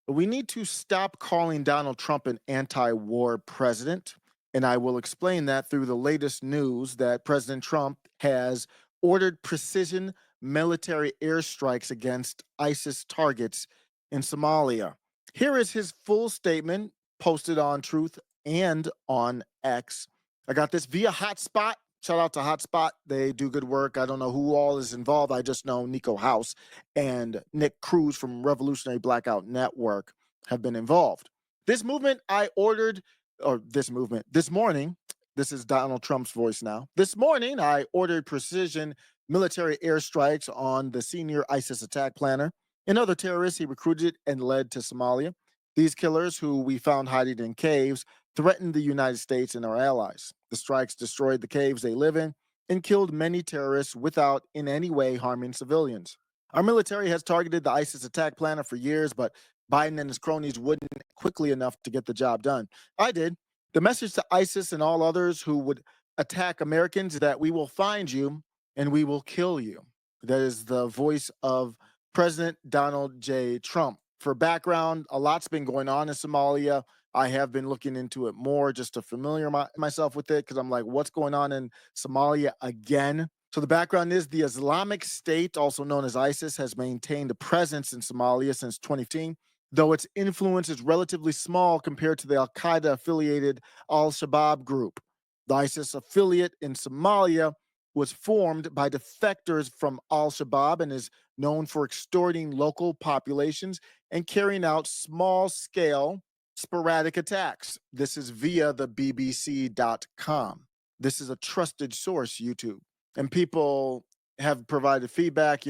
We need to stop calling Donald Trump an anti war president. And I will explain that through the latest news that President Trump has ordered precision military airstrikes against ISIS targets in Somalia. Here is his full statement posted on Truth and on X. I got this via Hotspot. Shout out to Hotspot. They do good work. I don't know who all is involved. I just know Nico House and Nick Cruz from Revolutionary Blackout Network have been involved. This movement I ordered, or this movement, this morning, this is Donald Trump's voice now. This morning, I ordered precision military airstrikes on the senior ISIS attack planner and other terrorists he recruited and led to Somalia. These killers, who we found hiding in caves, threatened the United States and our allies. The strikes destroyed the caves they live in and killed many terrorists without in any way harming civilians. Our military has targeted the ISIS attack planner for years, but Biden and his cronies wouldn't quickly enough to get the job done. I did. The message to ISIS and all others who would attack Americans is that we will find you and we will kill you. That is the voice of President Donald J. Trump. For background, a lot's been going on in Somalia. I have been looking into it more just to myself with it because I'm like, what's going on in Somalia again? So the background is the Islamic State, also known as ISIS, has maintained a presence in Somalia since 2015, though its influence is relatively small compared to the Al Qaeda affiliated Al Shabaab group. The ISIS affiliate in Somalia was formed by defectors from Al Shabaab and is known for extorting local populations and carrying out small scale sporadic attacks. This is via the BBC.com. This is a trusted source, YouTube. And people have provided feedback,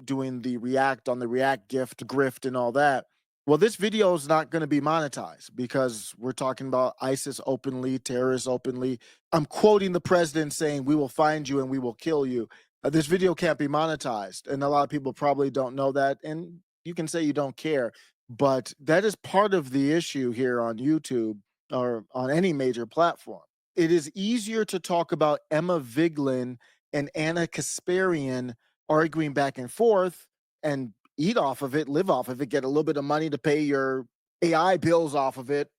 doing the react on the react gift, grift, and all that. Well, this video is not going to be monetized because we're talking about ISIS openly, terrorists openly. I'm quoting the president saying, "We will find you and we will kill you." This video can't be monetized. And a lot of people probably don't know that. And you can say you don't care, but that is part of the issue here on YouTube or on any major platform. It is easier to talk about Emma Vigeland and Anna Kasparian arguing back and forth and eat off of it, live off of it, get a little bit of money to pay your AI bills off of it,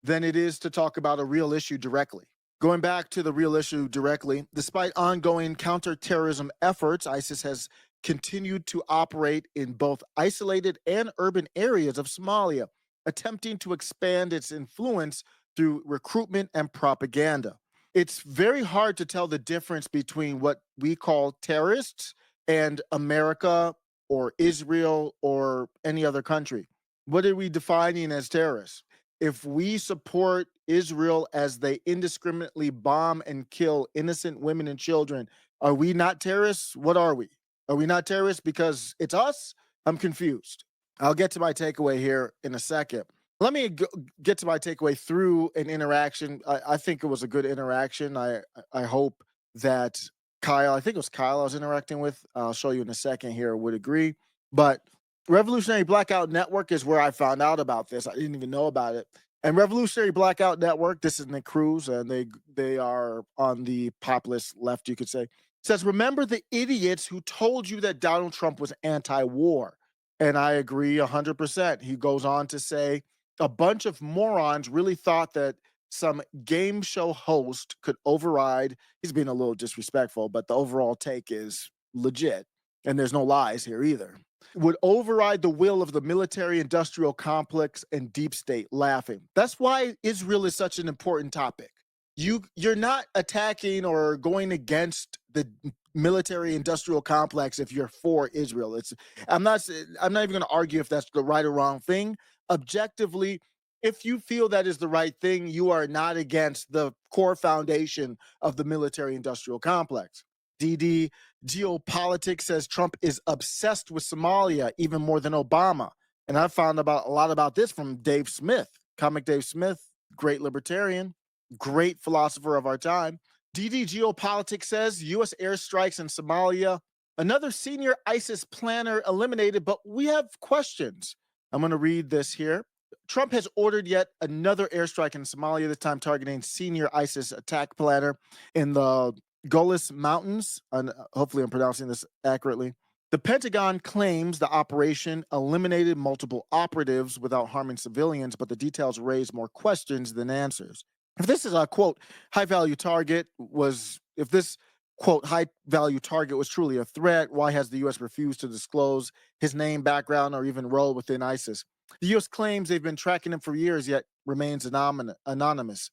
than it is to talk about a real issue directly. Going back to the real issue directly, despite ongoing counterterrorism efforts, ISIS has continued to operate in both isolated and urban areas of Somalia, attempting to expand its influence through recruitment and propaganda. It's very hard to tell the difference between what we call terrorists and America or Israel or any other country. What are we defining as terrorists? If we support Israel as they indiscriminately bomb and kill innocent women and children, are we not terrorists? What are we? Are we not terrorists because it's us? I'm confused. I'll get to my takeaway here in a second. Let me get to my takeaway through an interaction. I think it was a good interaction. I hope that Kyle, I think it was Kyle I was interacting with. I'll show you in a second here, would agree. But Revolutionary Blackout Network is where I found out about this. I didn't even know about it. And Revolutionary Blackout Network, this is Nick Cruz, and they are on the populist left, you could say, says, remember the idiots who told you that Donald Trump was anti-war. And I agree 100%. He goes on to say, a bunch of morons really thought that some game show host could override. He's being a little disrespectful, but the overall take is legit. And there's no lies here either. Would override the will of the military industrial complex and deep state, laughing. That's why Israel is such an important topic. You're not attacking or going against the military industrial complex if you're for Israel. I'm not even going to argue if that's the right or wrong thing. Objectively, if you feel that is the right thing, you are not against the core foundation of the military industrial complex. DD Geopolitics says Trump is obsessed with Somalia even more than Obama. And I found a lot about this from Dave Smith, comic Dave Smith, great libertarian, great philosopher of our time. DD Geopolitics says U.S. airstrikes in Somalia, another senior ISIS planner eliminated, but we have questions. I'm going to read this here. Trump has ordered yet another airstrike in Somalia, this time targeting senior ISIS attack planner in the Golis Mountains. And hopefully I'm pronouncing this accurately. The Pentagon claims the operation eliminated multiple operatives without harming civilians, but the details raise more questions than answers. If this is a quote high value target was if this quote high value target was truly a threat, why has the US refused to disclose his name, background, or even role within ISIS? The US claims they've been tracking him for years, yet remains anonymous.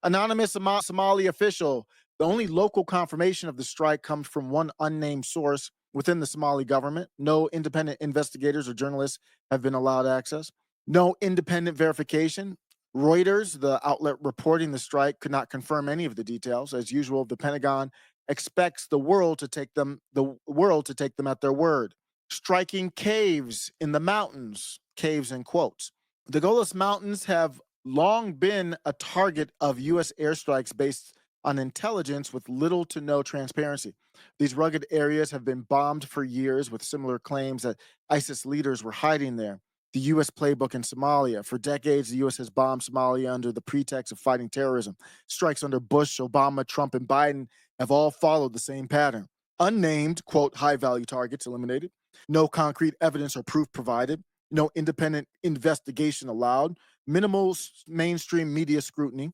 Anonymous Somali official. The only local confirmation of the strike comes from one unnamed source within the Somali government. No independent investigators or journalists have been allowed access. No independent verification. Reuters, the outlet reporting the strike, could not confirm any of the details. As usual, the Pentagon expects the world to take them at their word. Striking caves in the mountains, caves in quotes. The Golis Mountains have long been a target of U.S. airstrikes based on intelligence with little to no transparency. These rugged areas have been bombed for years with similar claims that ISIS leaders were hiding there. The U.S. playbook in Somalia. For decades, the U.S. has bombed Somalia under the pretext of fighting terrorism. Strikes under Bush, Obama, Trump, and Biden have all followed the same pattern. Unnamed, quote, high value targets eliminated. No concrete evidence or proof provided. No independent investigation allowed, minimal mainstream media scrutiny.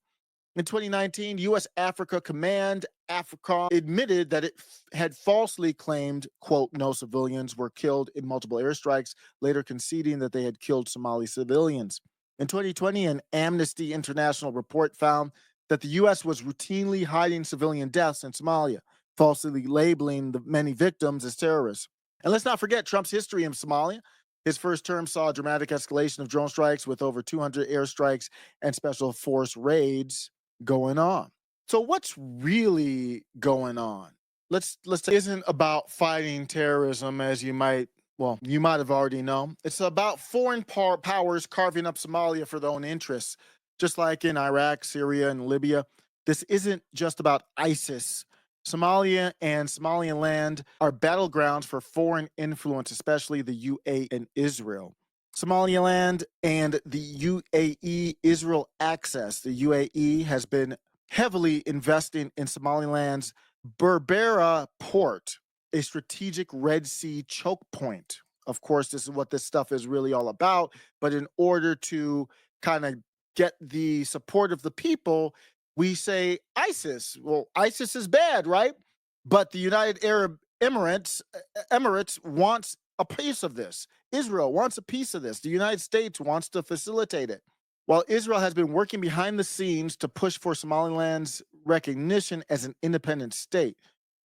In 2019, U.S. Africa Command, AFRICOM, admitted that it had falsely claimed, quote, no civilians were killed in multiple airstrikes, later conceding that they had killed Somali civilians. In 2020, an Amnesty International report found that the U.S. was routinely hiding civilian deaths in Somalia, falsely labeling the many victims as terrorists. And let's not forget Trump's history in Somalia. His first term saw a dramatic escalation of drone strikes with over 200 airstrikes and special force raids going on. So what's really going on? Let's isn't about fighting terrorism as you might have already known. It's about foreign powers carving up Somalia for their own interests, just like in Iraq, Syria, and Libya. This isn't just about ISIS. Somalia and Somalian land are battlegrounds for foreign influence, especially the UAE and Israel. Somaliland and the UAE Israel access. The UAE has been heavily investing in Somaliland's Berbera port, a strategic Red Sea choke point. Of course, this is what this stuff is really all about. But in order to kind of get the support of the people, we say ISIS. Well, ISIS is bad, right? But the United Arab Emirates wants a piece of this. Israel wants a piece of this. The United States wants to facilitate it. While Israel has been working behind the scenes to push for Somaliland's recognition as an independent state,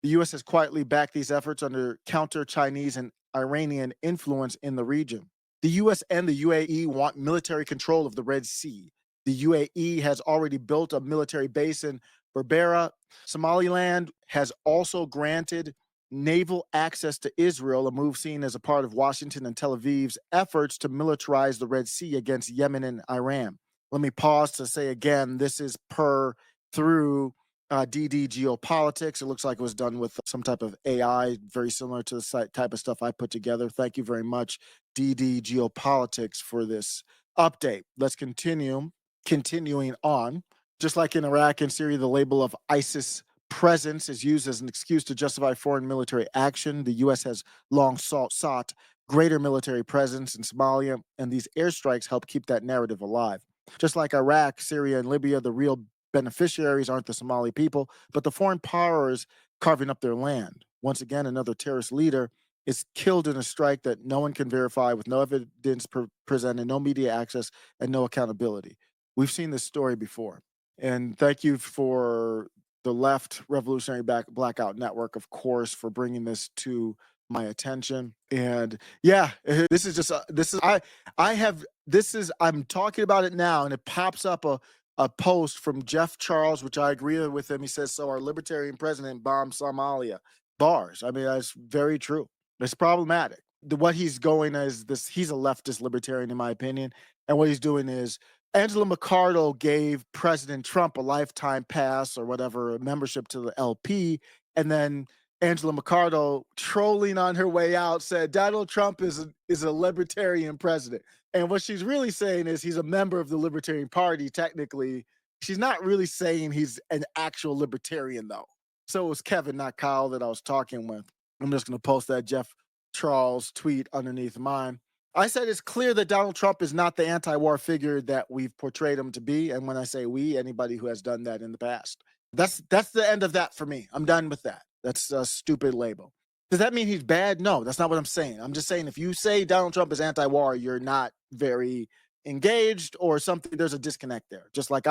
the U.S. has quietly backed these efforts under counter Chinese and Iranian influence in the region. The U.S. and the UAE want military control of the Red Sea. The UAE has already built a military base in Berbera. Somaliland has also granted naval access to Israel, a move seen as a part of Washington and Tel Aviv's efforts to militarize the Red Sea against Yemen and Iran. Let me pause to say again, this is per through DD Geopolitics. It looks like it was done with some type of AI, very similar to the type of stuff I put together. Thank you very much, DD Geopolitics, for this update. Let's continuing on. Just like in Iraq and Syria, the label of ISIS presence is used as an excuse to justify foreign military action. The U.S. has long sought greater military presence in Somalia, and these airstrikes help keep that narrative alive. Just like Iraq, Syria, and Libya, the real beneficiaries aren't the Somali people, but the foreign powers carving up their land. Once again, another terrorist leader is killed in a strike that no one can verify with no evidence presented, no media access, and no accountability. We've seen this story before. And thank you for the Left Revolutionary Blackout Network, of course, for bringing this to my attention. And yeah, this is just I have this is I'm talking about it now, and it pops up a post from Jeff Charles, which I agree with him. He says, "So our libertarian president bombed Somalia." Bars. I mean, that's very true. It's problematic. What he's going is this. He's a leftist libertarian, in my opinion, and what he's doing is Angela McCardle gave President Trump a lifetime pass or whatever membership to the LP, and then Angela McCardle, trolling on her way out, said Donald Trump is a libertarian president. And what she's really saying is he's a member of the Libertarian Party. Technically, she's not really saying he's an actual libertarian, though. So it was Kevin, not Kyle, that I was talking with. I'm just going to post that, Jeff Charles' tweet underneath mine. I said it's clear that Donald Trump is not the anti-war figure that we've portrayed him to be. And when I say we, anybody who has done that in the past. That's the end of that for me. I'm done with that. That's a stupid label. Does that mean he's bad? No, that's not what I'm saying. I'm just saying if you say Donald Trump is anti-war, you're not very engaged or something. There's a disconnect there. Just like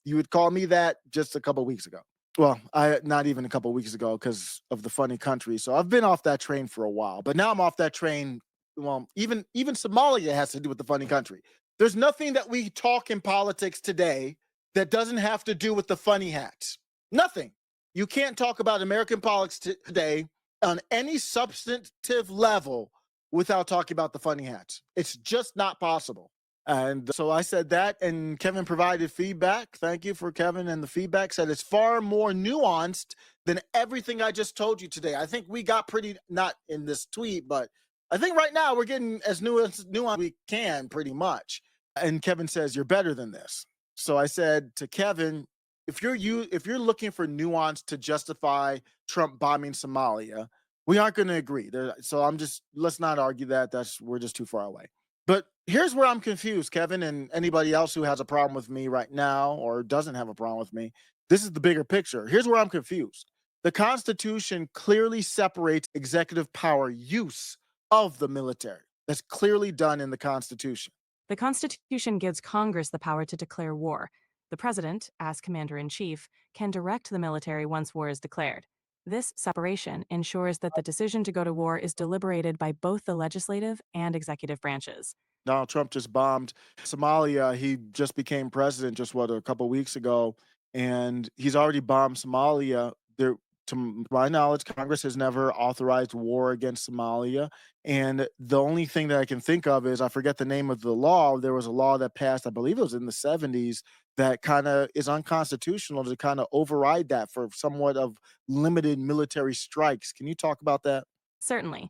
you would call me that just a couple weeks ago. Well, I not even a couple weeks ago because of the funny country. So I've been off that train for a while, but now I'm off that train. Well, even Somalia has to do with the funny country. There's nothing that we talk in politics today that doesn't have to do with the funny hats. Nothing. You can't talk about American politics today on any substantive level without talking about the funny hats. It's just not possible. And so I said that, and Kevin provided feedback. Thank you for Kevin. And the feedback said it's far more nuanced than everything I just told you today. I think we got pretty, not in this tweet, but I think right now we're getting as nuanced we can, pretty much. And Kevin says, you're better than this. So I said to Kevin, if you're looking for nuance to justify Trump bombing Somalia, we aren't going to agree. So let's not argue that. We're just too far away. But here's where I'm confused, Kevin, and anybody else who has a problem with me right now or doesn't have a problem with me. This is the bigger picture. Here's where I'm confused. The Constitution clearly separates executive power use of the military. That's clearly done in the Constitution. The Constitution gives Congress the power to declare war. The President, as Commander-in-Chief, can direct the military once war is declared. This separation ensures that the decision to go to war is deliberated by both the legislative and executive branches. Donald Trump just bombed Somalia. He just became president a couple weeks ago, and he's already bombed Somalia. To my knowledge, Congress has never authorized war against Somalia. And the only thing that I can think of is I forget the name of the law. There was a law that passed, I believe it was in the 70s, that kind of is unconstitutional to kind of override that for somewhat of limited military strikes. Can you talk about that? Certainly.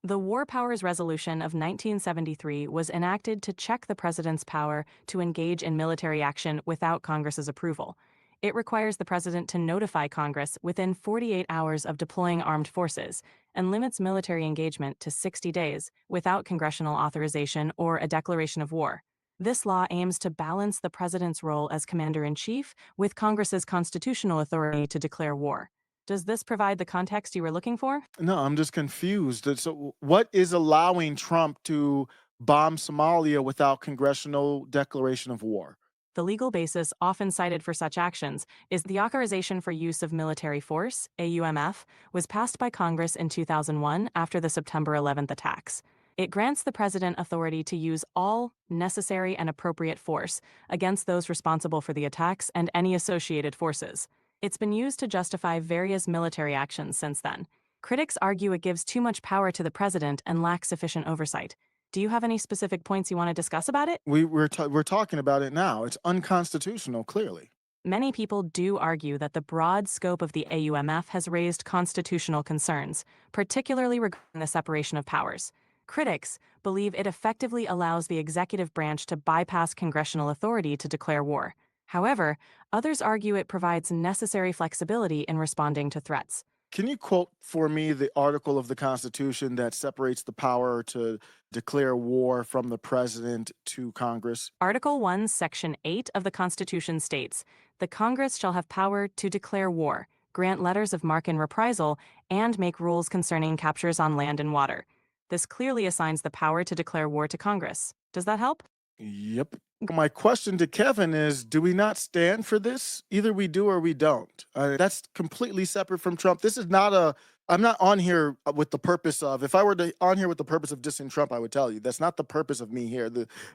The War Powers Resolution of 1973 was enacted to check the president's power to engage in military action without Congress's approval. It requires the president to notify Congress within 48 hours of deploying armed forces and limits military engagement to 60 days without congressional authorization or a declaration of war. This law aims to balance the president's role as commander-in-chief with Congress's constitutional authority to declare war. Does this provide the context you were looking for? No, I'm just confused. So, what is allowing Trump to bomb Somalia without congressional declaration of war? The legal basis often cited for such actions is the Authorization for Use of Military Force, AUMF, was passed by Congress in 2001 after the September 11th attacks. It grants the president authority to use all necessary and appropriate force against those responsible for the attacks and any associated forces. It's been used to justify various military actions since then. Critics argue it gives too much power to the president and lacks sufficient oversight. Do you have any specific points you want to discuss about it? We're talking about it now. It's unconstitutional, clearly. Many people do argue that the broad scope of the AUMF has raised constitutional concerns, particularly regarding the separation of powers. Critics believe it effectively allows the executive branch to bypass congressional authority to declare war. However, others argue it provides necessary flexibility in responding to threats. Can you quote for me the article of the Constitution that separates the power to declare war from the president to Congress? Article 1, Section 8 of the Constitution states, "The Congress shall have power to declare war, grant letters of marque and reprisal, and make rules concerning captures on land and water." This clearly assigns the power to declare war to Congress. Does that help? Yep. My question to Kevin is, do we not stand for this? Either we do or we don't. That's completely separate from Trump. I'm not on here with the purpose of, if I were on here with the purpose of dissing Trump, I would tell you that's not the purpose of me here.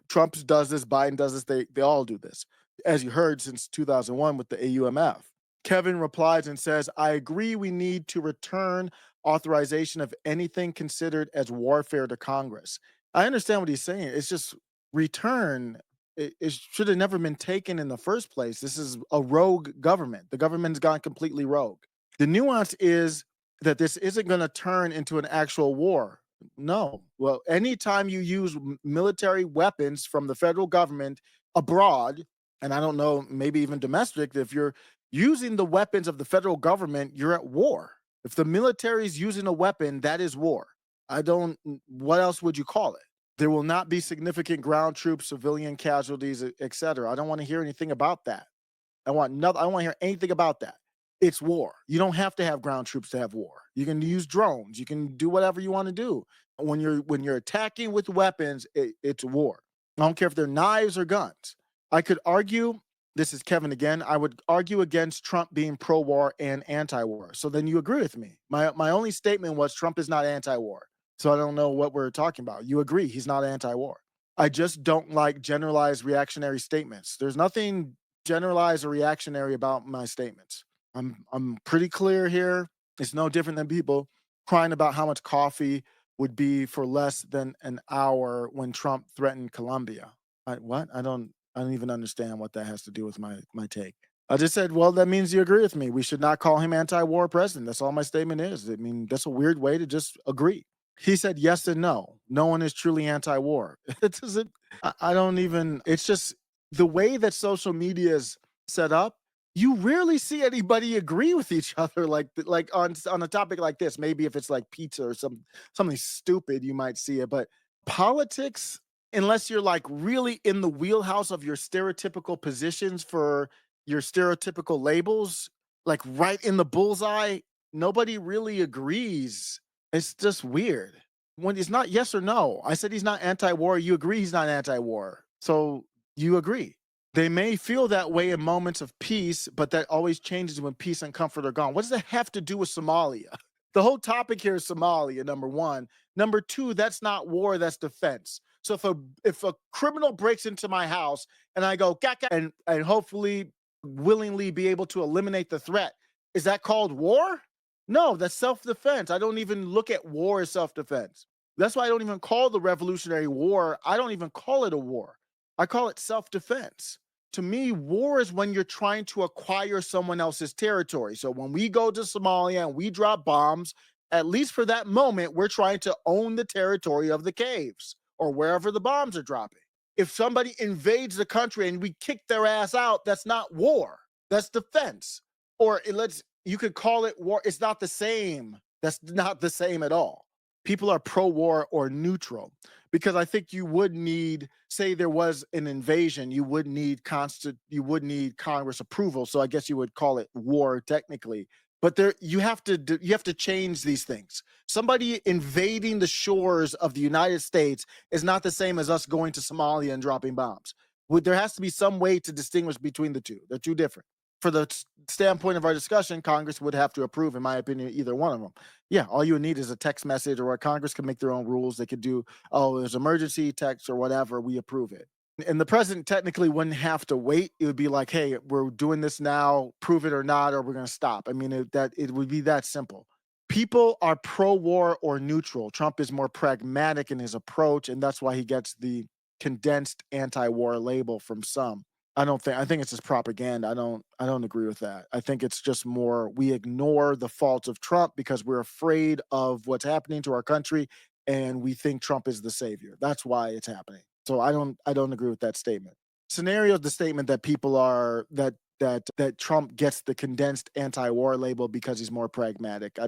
Trump does this, Biden does this, they all do this. As you heard since 2001 with the AUMF. Kevin replies and says, I agree we need to return authorization of anything considered as warfare to Congress. I understand what he's saying. It's just return. It should have never been taken in the first place. This is a rogue government. The government's gone completely rogue. The nuance is that this isn't going to turn into an actual war. No. Well, anytime you use military weapons from the federal government abroad, and I don't know, maybe even domestic, if you're using the weapons of the federal government, you're at war. If the military is using a weapon, that is war. I don't. What else would you call it? There will not be significant ground troops, civilian casualties, etc. I don't want to hear anything about that. I want nothing. I don't want to hear anything about that. It's war. You don't have to have ground troops to have war. You can use drones. You can do whatever you want to do. When you're attacking with weapons, it's war. I don't care if they're knives or guns. I could argue. This is Kevin again. I would argue against Trump being pro-war and anti-war. So then you agree with me. My only statement was Trump is not anti-war. So I don't know what we're talking about. You agree he's not anti-war. I just don't like generalized reactionary statements. There's nothing generalized or reactionary about my statements. I'm pretty clear here. It's no different than people crying about how much coffee would be for less than an hour when Trump threatened Colombia. What? I don't even understand what that has to do with my take. I just said, well, that means you agree with me. We should not call him anti-war president. That's all my statement is. I mean, that's a weird way to just agree. He said yes and no. No one is truly anti-war. It doesn't. I don't even. It's just the way that social media is set up. You rarely see anybody agree with each other like on a topic like this. Maybe if it's like pizza or something stupid, you might see it. But politics, unless you're like really in the wheelhouse of your stereotypical positions for your stereotypical labels, like right in the bullseye, nobody really agrees. It's just weird. When it's not yes or no. I said he's not anti-war. You agree he's not anti-war. So you agree. They may feel that way in moments of peace, but that always changes when peace and comfort are gone. What does that have to do with Somalia? The whole topic here is Somalia, number one. Number two, that's not war, that's defense. So if a criminal breaks into my house and I go "Gah, gah," and hopefully willingly be able to eliminate the threat, is that called war? No, that's self-defense. I don't even look at war as self-defense. That's why I don't even call the Revolutionary War. I don't even call it a war. I call it self-defense. To me, war is when you're trying to acquire someone else's territory. So when we go to Somalia and we drop bombs, at least for that moment, we're trying to own the territory of the caves or wherever the bombs are dropping. If somebody invades the country and we kick their ass out, that's not war. That's defense. Or you could call it war. It's not the same. That's not the same at all. People are pro-war or neutral because I think you would need, say there was an invasion, you would need Congress approval. So I guess you would call it war technically. But you have to change these things. Somebody invading the shores of the United States is not the same as us going to Somalia and dropping bombs. There has to be some way to distinguish between the two. They're two different. For the standpoint of our discussion, Congress would have to approve, in my opinion, either one of them. Yeah, all you would need is a text message, or Congress can make their own rules. They could do, oh, there's emergency text or whatever, we approve it. And the president technically wouldn't have to wait. It would be like, hey, we're doing this now, prove it or not, or we're going to stop. I mean, it would be that simple. People are pro-war or neutral. Trump is more pragmatic in his approach, and that's why he gets the condensed anti-war label from some. I think it's just propaganda. I don't agree with that. I think it's just more we ignore the faults of Trump because we're afraid of what's happening to our country and we think Trump is the savior. That's why it's happening. So I don't agree with that statement. Scenario is the statement that people are that Trump gets the condensed anti-war label because he's more pragmatic. I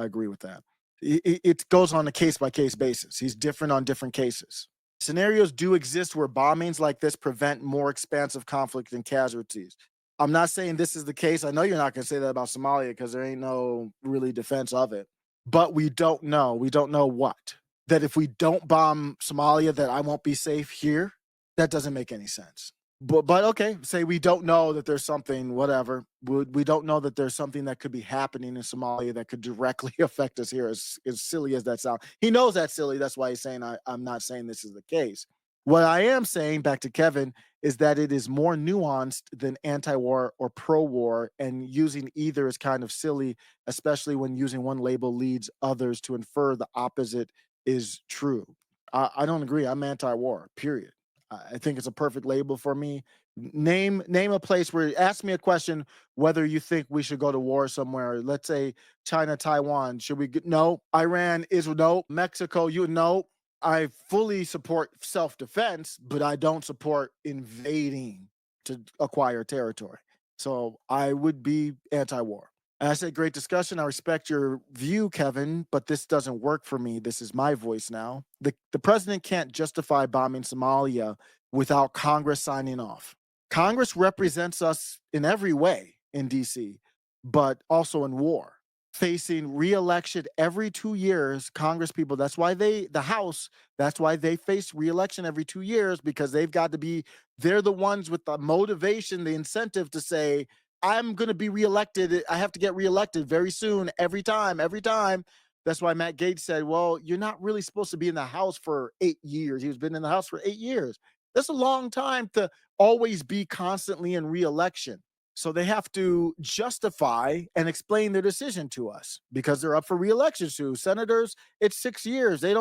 agree with that. It goes on a case by case basis. He's different on different cases. Scenarios do exist where bombings like this prevent more expansive conflict and casualties. I'm not saying this is the case. I know you're not going to say that about Somalia because there ain't no really defense of it. But we don't know. We don't know what. That if we don't bomb Somalia, that I won't be safe here. That doesn't make any sense. But okay, say we don't know that there's something, whatever. We don't know that there's something that could be happening in Somalia that could directly affect us here, as silly as that sounds. He knows that's silly. That's why he's saying I'm not saying this is the case. What I am saying, back to Kevin, is that it is more nuanced than anti-war or pro-war, and using either is kind of silly, especially when using one label leads others to infer the opposite is true. I don't agree. I'm anti-war, period. I think it's a perfect label for me. Name a place where ask me a question whether you think we should go to war somewhere. Let's say China, Taiwan. Should we no? Iran, Israel, no. Mexico, you no. I fully support self-defense, but I don't support invading to acquire territory. So I would be anti-war. And I said, great discussion. I respect your view, Kevin, but this doesn't work for me. This is my voice now. The president can't justify bombing Somalia without Congress signing off. Congress represents us in every way in DC, but also in war. Facing reelection every 2 years, Congress people, the House, that's why they face reelection every 2 years because they're the ones with the motivation, the incentive to say, I'm going to be reelected. I have to get reelected very soon, every time, every time. That's why Matt Gaetz said, well, you're not really supposed to be in the House for 8 years. He's been in the House for 8 years. That's a long time to always be constantly in reelection. So they have to justify and explain their decision to us because they're up for reelection soon. Senators, it's 6 years. They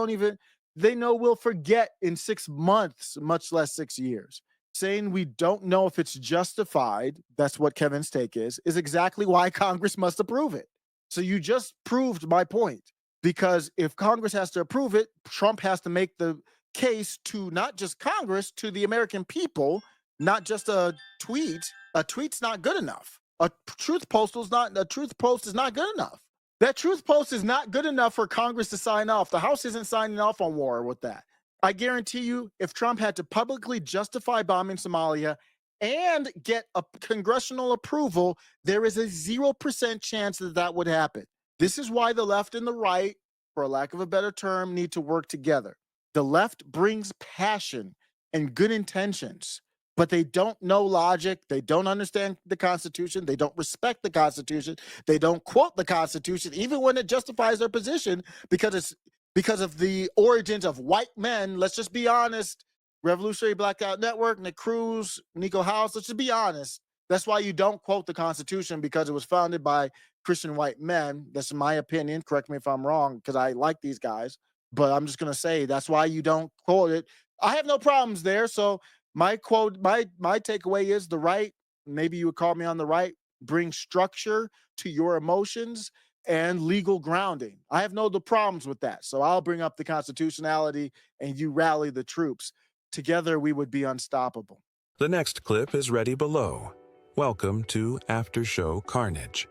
know we'll forget in 6 months, much less 6 years. Saying we don't know if it's justified, that's what Kevin's take is exactly why Congress must approve it. So you just proved my point because if Congress has to approve it, Trump has to make the case to not just Congress, to the American people, not just a tweet. A tweet's not good enough. A truth post is not good enough. That truth post is not good enough for Congress to sign off. The House isn't signing off on war with that. I guarantee you, if Trump had to publicly justify bombing Somalia and get a congressional approval, there is a 0% chance that that would happen. This is why the left and the right, for a lack of a better term, need to work together. The left brings passion and good intentions, but they don't know logic. They don't understand the Constitution. They don't respect the Constitution. They don't quote the Constitution, even when it justifies their position, because of the origins of white men. Let's just be honest. Revolutionary Blackout Network, Nick Cruz, Nico House. Let's just be honest. That's why you don't quote the Constitution, because it was founded by Christian white men. That's my opinion. Correct me if I'm wrong, because I like these guys. But I'm just gonna say that's why you don't quote it. I have no problems there. So my takeaway is the right. Maybe you would call me on the right. Bring structure to your emotions and legal grounding. I have no problems with that. So I'll bring up the constitutionality and you rally the troops. Together we would be unstoppable. The next clip is ready below. Welcome to After Show Carnage.